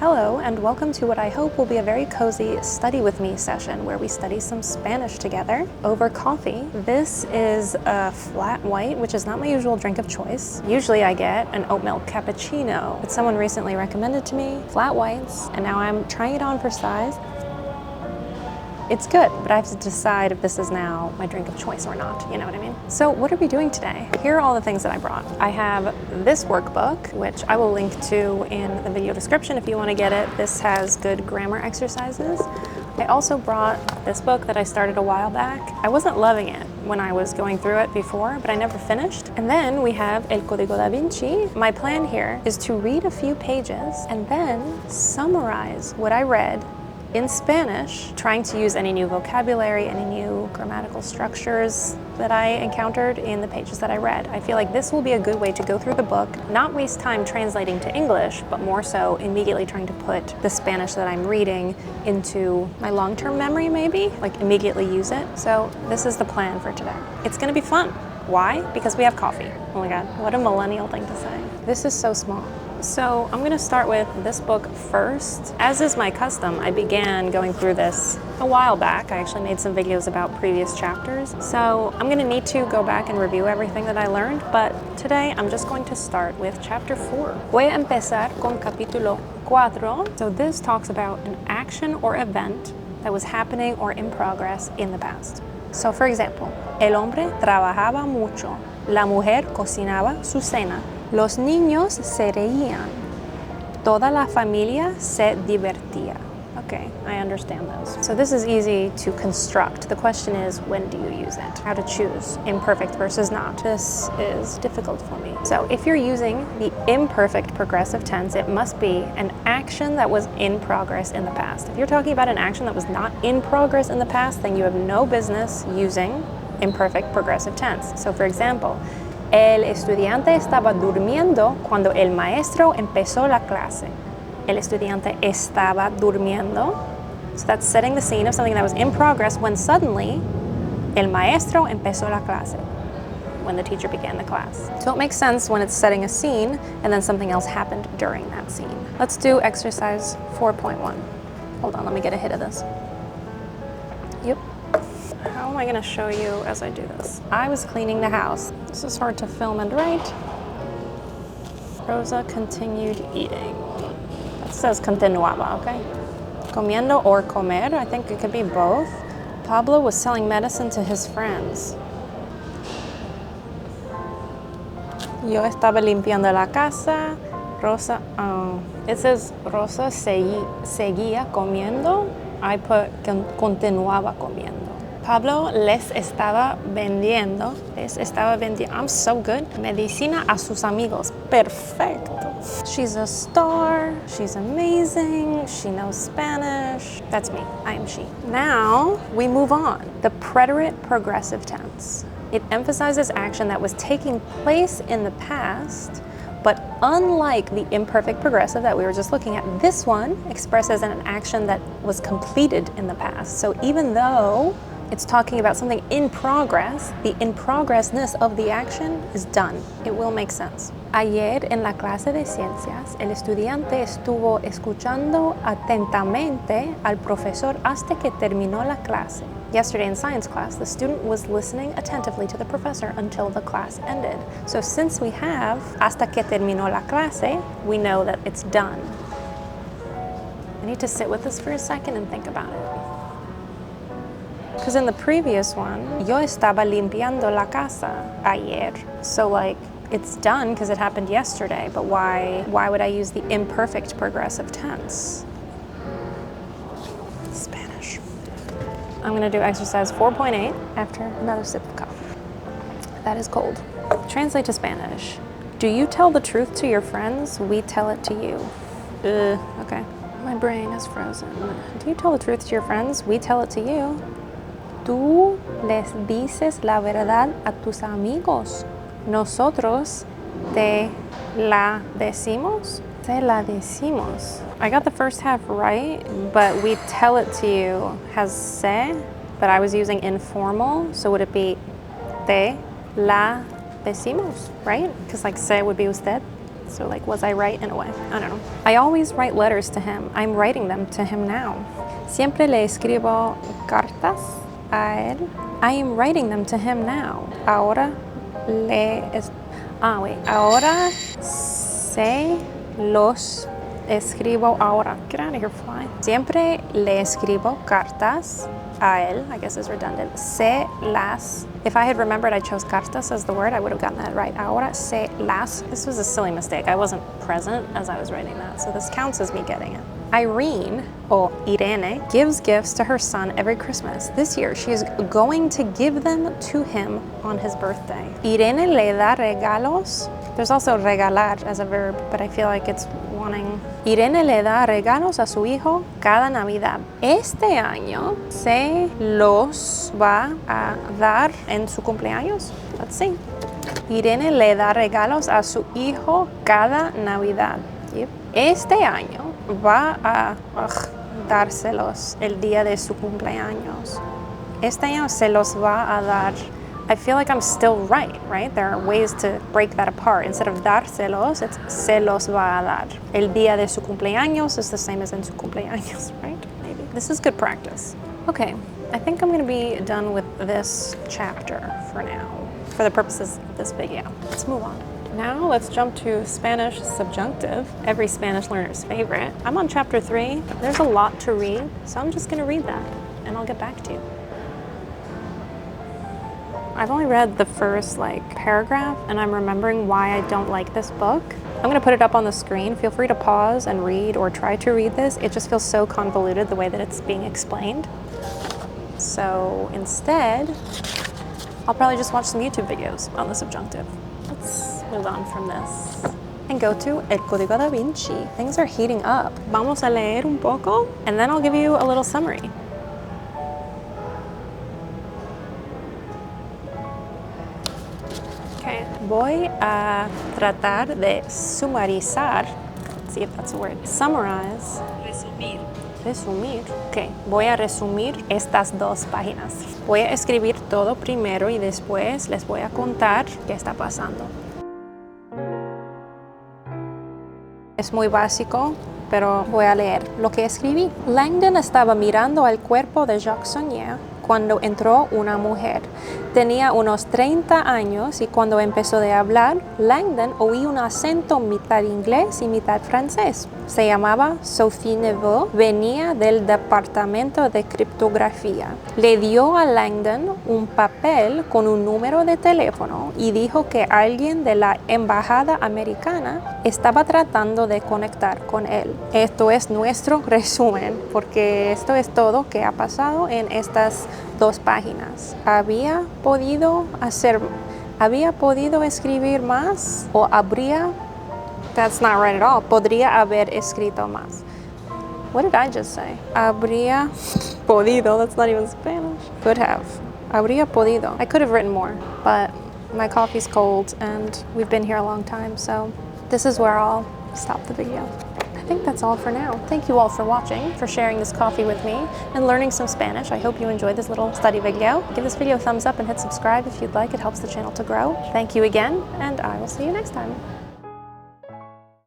Hello, and welcome to what I hope will be a very cozy study with me session where we study some Spanish together over coffee. This is a flat white, which is not my usual drink of choice. Usually I get an oat milk cappuccino, but someone recently recommended to me flat whites, and now I'm trying it on for size. It's good, but I have to decide if this is now my drink of choice or not, you know what I mean? So what are we doing today? Here are all the things that I brought. I have this workbook, which I will link to in the video description if you want to get it. This has good grammar exercises. I also brought this book that I started a while back. I wasn't loving it when I was going through it before, but I never finished. And then we have El Código da Vinci. My plan here is to read a few pages and then summarize what I read in Spanish, trying to use any new vocabulary, any new grammatical structures that I encountered in the pages that I read. I feel like this will be a good way to go through the book, not waste time translating to English, but more so immediately trying to put the Spanish that I'm reading into my long-term memory maybe, like immediately use it. So this is the plan for today. It's gonna be fun. Why? Because we have coffee. Oh my God, what a millennial thing to say. This is so small. So I'm gonna start with this book first. As is my custom, I began going through this a while back. I actually made some videos about previous chapters. So I'm gonna need to go back and review everything that I learned, but today I'm just going to start with chapter 4. Voy a empezar con capítulo 4. So this talks about an action or event that was happening or in progress in the past. So for example, el hombre trabajaba mucho, la mujer cocinaba su cena, los niños se reían, toda la familia se divertía. Okay, I understand those. So this is easy to construct. The question is, when do you use it? How to choose imperfect versus not. This is difficult for me. So if you're using the imperfect progressive tense, it must be an action that was in progress in the past. If you're talking about an action that was not in progress in the past, then you have no business using imperfect progressive tense. So for example, el estudiante estaba durmiendo cuando el maestro empezó la clase. El estudiante estaba durmiendo. So that's setting the scene of something that was in progress when suddenly el maestro empezó la clase, when the teacher began the class. So it makes sense when it's setting a scene and then something else happened during that scene. Let's do exercise 4.1. Hold on, let me get a hit of this. Yep. How am I going to show you as I do this? I was cleaning the house. This is hard to film and write. Rosa continued eating. It says continuaba, okay? Comiendo or comer, I think it could be both. Pablo was selling medicine to his friends. Yo estaba limpiando la casa. Rosa, it says Rosa seguía comiendo. I put continuaba comiendo. Pablo les estaba vendiendo. I'm so good. Medicina a sus amigos. Perfecto. She's a star. She's amazing. She knows Spanish. That's me. I am she. Now we move on. The preterite progressive tense. It emphasizes action that was taking place in the past, but unlike the imperfect progressive that we were just looking at, this one expresses an action that was completed in the past. So even though it's talking about something in progress, the in-progressness of the action is done. It will make sense. Ayer en la clase de ciencias, el estudiante estuvo escuchando atentamente al profesor hasta que terminó la clase. Yesterday in science class, the student was listening attentively to the professor until the class ended. So since we have hasta que terminó la clase, we know that it's done. I need to sit with this for a second and think about it. Because in the previous one, yo estaba limpiando la casa ayer. So like, it's done because it happened yesterday, but why would I use the imperfect progressive tense? Spanish. I'm gonna do exercise 4.8 after another sip of coffee. That is cold. Translate to Spanish. Do you tell the truth to your friends? We tell it to you. Okay. My brain is frozen. Do you tell the truth to your friends? We tell it to you. Tú les dices la verdad a tus amigos. Nosotros te la decimos. Te la decimos. I got the first half right, but we tell it to you has se, but I was using informal, so would it be te la decimos, right? Because like se would be usted. So like, was I right in a way? I don't know. I always write letters to him. I'm writing them to him now. Siempre le escribo cartas a él. I am writing them to him now. Ahora Ahora se los escribo ahora. Get out of here, fly. Siempre le escribo cartas a él. I guess is redundant. Se las. If I had remembered I chose cartas as the word, I would have gotten that right. Ahora se las. This was a silly mistake. I wasn't present as I was writing that, so this counts as me getting it. Irene, or Irene, gives gifts to her son every Christmas. This year, she is going to give them to him on his birthday. Irene le da regalos. There's also regalar as a verb, but I feel like it's wanting. Irene le da regalos a su hijo cada Navidad. Este año se los va a dar en su cumpleaños. Let's see. Irene le da regalos a su hijo cada Navidad. Yep. Este año va a dárselos el día de su cumpleaños. Este año se los va a dar. I feel like I'm still right? There are ways to break that apart. Instead of dárselos, it's se los va a dar. El día de su cumpleaños is the same as en su cumpleaños, right? Maybe. This is good practice. Okay, I think I'm gonna be done with this chapter for now, for the purposes of this video. Let's move on. Now let's jump to Spanish subjunctive, every Spanish learner's favorite. I'm on chapter 3. There's a lot to read, so I'm just gonna read that and I'll get back to you. I've only read the first paragraph and I'm remembering why I don't like this book. I'm gonna put it up on the screen. Feel free to pause and read or try to read this. It just feels so convoluted the way that it's being explained. So instead, I'll probably just watch some YouTube videos on the subjunctive. Let's move on from this and go to El Código da Vinci. Things are heating up. Vamos a leer un poco and then I'll give you a little summary. Okay, voy a tratar de sumarizar. Let's see if that's a word. Summarize. Resumir. Ok, voy a resumir estas dos páginas. Voy a escribir todo primero y después les voy a contar qué está pasando. Es muy básico, pero voy a leer lo que escribí. Langdon estaba mirando al cuerpo de Jacques Sonnier cuando entró una mujer. Tenía unos 30 años y cuando empezó a hablar, Langdon oí un acento mitad inglés y mitad francés. Se llamaba Sophie Neveu, venía del departamento de criptografía. Le dio a Langdon un papel con un número de teléfono y dijo que alguien de la embajada americana estaba tratando de conectar con él. Esto es nuestro resumen, porque esto es todo que ha pasado en estas dos páginas. ¿Había podido escribir más? ¿O habría? That's not right at all. Podría haber escrito más. What did I just say? Habría podido. That's not even Spanish. Could have. Habría podido. I could have written more, but my coffee's cold and we've been here a long time, so this is where I'll stop the video. I think that's all for now. Thank you all for watching, for sharing this coffee with me, and learning some Spanish. I hope you enjoyed this little study video. Give this video a thumbs up and hit subscribe if you'd like. It helps the channel to grow. Thank you again, and I will see you next time.